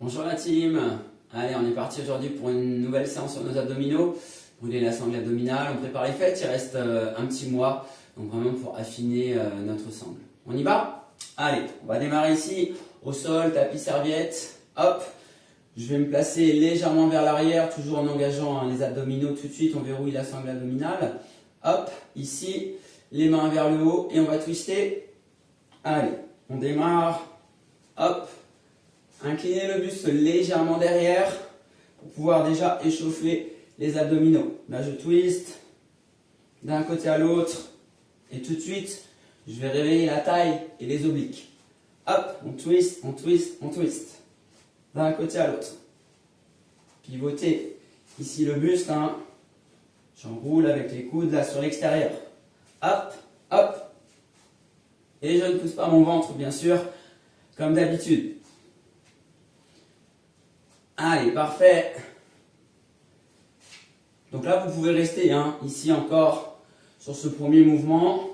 Bonjour la team. Allez, on est parti aujourd'hui pour une nouvelle séance sur nos abdominaux. Brûler la sangle abdominale, on prépare les fêtes, il reste un petit mois, donc vraiment pour affiner notre sangle. On y va? Allez, on va démarrer ici, au sol, tapis serviette, hop. Je vais me placer légèrement vers l'arrière, toujours en engageant les abdominaux tout de suite, on verrouille la sangle abdominale. Hop, ici, les mains vers le haut et on va twister. Allez, on démarre, hop. Inclinez le buste légèrement derrière pour pouvoir déjà échauffer les abdominaux. Là, je twist d'un côté à l'autre et tout de suite, je vais réveiller la taille et les obliques. Hop, on twist, on twist, on twist. D'un côté à l'autre. Pivotez ici le buste. J'enroule avec les coudes là sur l'extérieur. Hop, hop. Et je ne pousse pas mon ventre, bien sûr, comme d'habitude. Allez, parfait. Donc là, vous pouvez rester ici encore sur ce premier mouvement.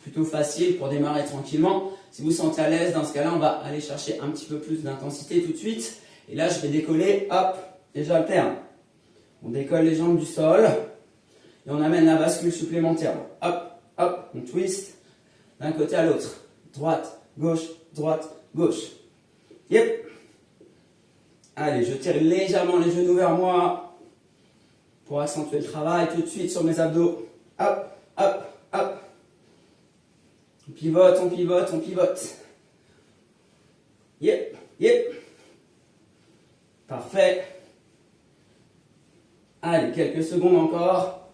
Plutôt facile pour démarrer tranquillement. Si vous vous sentez à l'aise, dans ce cas-là, on va aller chercher un petit peu plus d'intensité tout de suite. Et là, je vais décoller, hop, et j'alterne. On décolle les jambes du sol et on amène la bascule supplémentaire. Hop, hop, on twist d'un côté à l'autre. Droite, gauche. Yep. Allez, je tire légèrement les genoux vers moi pour accentuer le travail tout de suite sur mes abdos. Hop, hop, hop. On pivote, on pivote, on pivote. Yep, yep. Parfait. Allez, quelques secondes encore.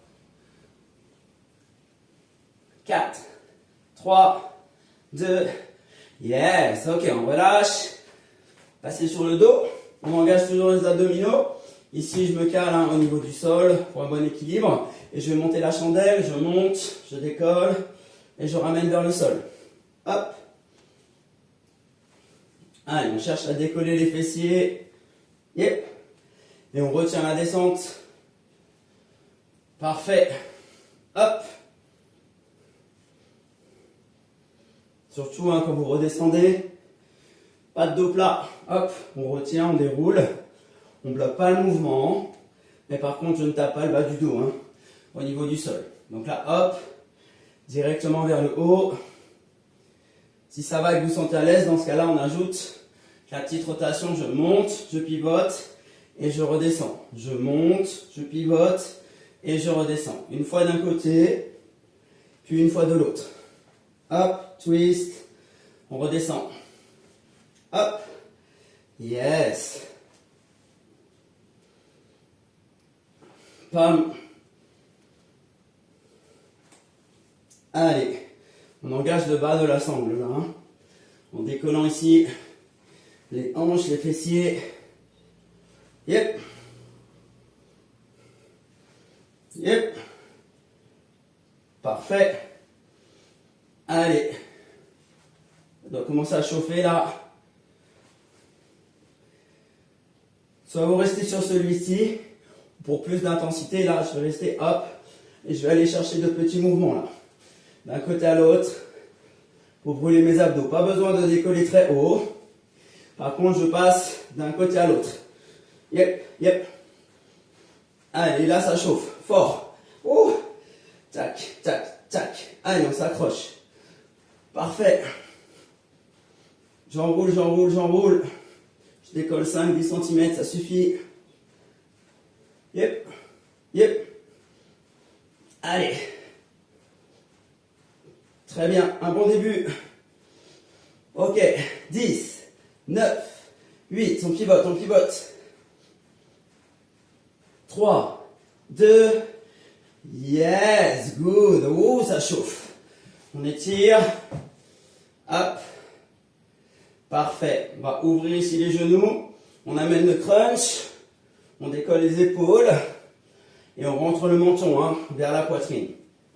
4, 3, 2, yes. Ok, on relâche. Passez sur le dos. On engage toujours les abdominaux. Ici, je me cale au niveau du sol pour un bon équilibre. Et je vais monter la chandelle. Je monte, je décolle et je ramène vers le sol. Hop. Allez, on cherche à décoller les fessiers. Yep. Et on retient la descente. Parfait. Hop. Surtout quand vous redescendez. Pas de dos plat, hop, on retient, on déroule, on ne bloque pas le mouvement, mais par contre je ne tape pas le bas du dos au niveau du sol. Donc là, hop, directement vers le haut. Si ça va et que vous sentez à l'aise, dans ce cas-là, on ajoute la petite rotation, je monte, je pivote et je redescends. Je monte, je pivote et je redescends. Une fois d'un côté, puis une fois de l'autre. Hop, twist, on redescend. Hop, yes. Pam. Allez, on engage le bas de la sangle là. En décollant ici les hanches, les fessiers. Yep. Yep. Parfait. Allez. On doit commencer à chauffer là. Soit vous restez sur celui-ci, pour plus d'intensité, là je vais rester hop, et je vais aller chercher de petits mouvements là. D'un côté à l'autre, pour brûler mes abdos. Pas besoin de décoller très haut. Par contre, je passe d'un côté à l'autre. Yep, yep. Allez, là ça chauffe, fort. Ouh. Tac, tac, tac. Allez, on s'accroche. Parfait. J'enroule, j'enroule, j'enroule. Je décolle 5-10 cm, ça suffit. Yep, yep. Allez. Très bien, un bon début. Ok, 10, 9, 8, on pivote. 3, 2, yes, good. Ouh, ça chauffe. On étire. Hop. Parfait. On va ouvrir ici les genoux. On amène le crunch. On décolle les épaules. Et on rentre le menton vers la poitrine.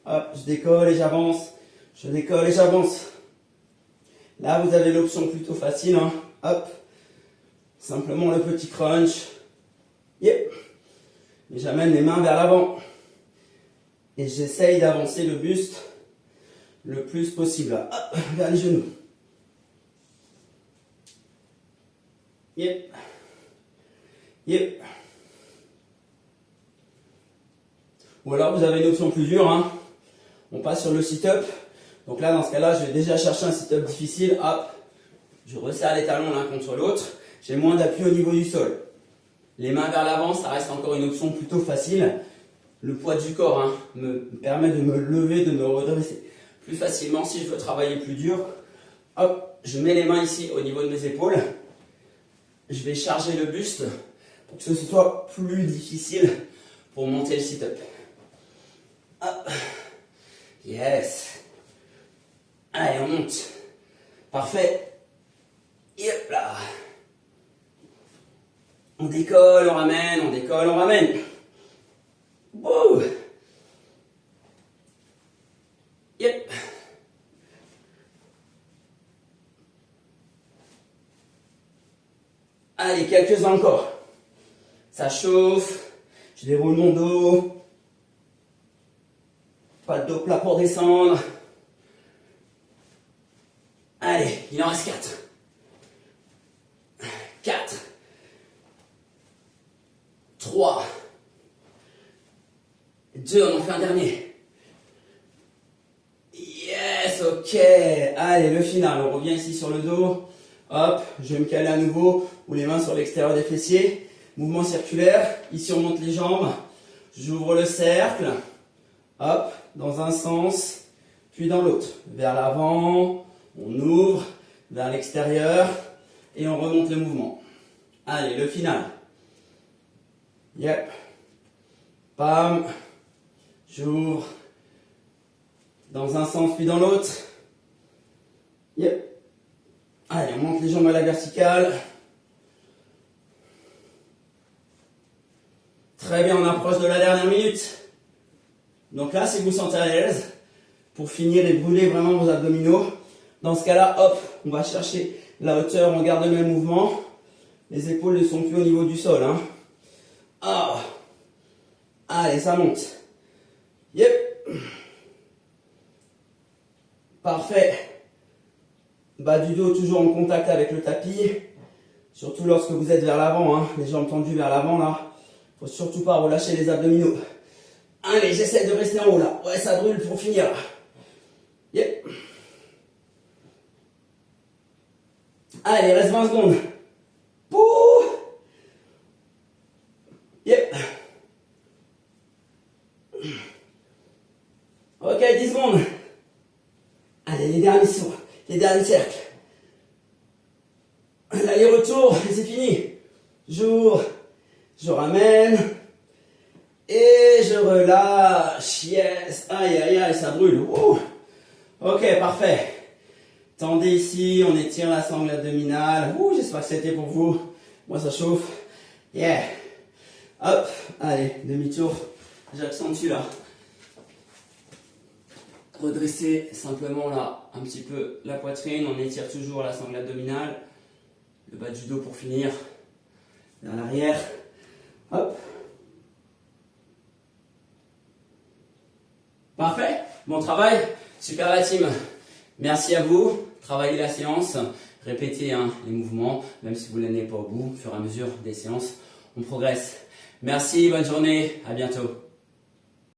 Hop, je décolle et j'avance. Je décolle et j'avance. Là, vous avez l'option plutôt facile. Hop. Simplement le petit crunch. Yep. Et j'amène les mains vers l'avant. Et j'essaye d'avancer le buste le plus possible. Hop, vers les genoux. Yep. Yep. Ou alors vous avez une option plus dure, hein. On passe sur le sit-up. Donc là, dans ce cas-là, je vais déjà chercher un sit-up difficile. Hop, je resserre les talons l'un contre l'autre. J'ai moins d'appui au niveau du sol. Les mains vers l'avant, ça reste encore une option plutôt facile. Le poids du corps, hein, me permet de me lever, de me redresser plus facilement. Si je veux travailler plus dur, hop, je mets les mains ici au niveau de mes épaules. Je vais charger le buste pour que ce soit plus difficile pour monter le sit-up. Hop. Yes. Allez, on monte. Parfait. Yep là. On décolle, on ramène, on décolle, on ramène. Wouh. Yep. Allez, quelques-uns encore. Ça chauffe. Je déroule mon dos. Pas de dos plat pour descendre. Allez, il en reste 4. 4. 3. 2, on en fait un dernier. Yes, ok. Allez, le final. On revient ici sur le dos. Hop, je vais me caler à nouveau. Ou les mains sur l'extérieur des fessiers. Mouvement circulaire. Ici, on monte les jambes. J'ouvre le cercle. Hop, dans un sens, puis dans l'autre. Vers l'avant, on ouvre, vers l'extérieur, et on remonte le mouvement. Allez, le final. Yep. Pam. J'ouvre. Dans un sens, puis dans l'autre. Yep. Allez, on monte les jambes à la verticale. Très bien, on approche de la dernière minute. Donc là, si vous vous sentez à l'aise, pour finir et brûler vraiment vos abdominaux, dans ce cas-là, hop, on va chercher la hauteur, on garde le même mouvement. Les épaules ne sont plus au niveau du sol. Hein. Ah. Allez, ça monte. Yep. Parfait. Bas du dos toujours en contact avec le tapis. Surtout lorsque vous êtes vers l'avant, hein. Les jambes tendues vers l'avant là. Faut surtout pas relâcher les abdominaux. Allez, j'essaie de rester en haut là. Ouais, ça brûle pour finir là. Yep. Allez, il reste 20 secondes. Pouh. Yep. Ok, 10 secondes. Allez, les derniers sauts, les derniers cercles. L'aller-retour, et c'est fini. J'ouvre, je ramène. Et je relâche. Yes. Aïe, aïe, aïe, ça brûle. Ouh. Ok, parfait. Tendez ici, on étire la sangle abdominale. Ouh, j'espère que c'était pour vous. Moi, ça chauffe. Yeah. Hop, allez, demi-tour. J'accentue là. Redresser simplement là, un petit peu la poitrine. On étire toujours la sangle abdominale. Le bas du dos pour finir. Vers l'arrière. Hop. Parfait, bon travail, super la team. Merci à vous, travaillez la séance, répétez hein, les mouvements, même si vous ne l'amenez pas au bout, au fur et à mesure des séances, on progresse. Merci, bonne journée, à bientôt.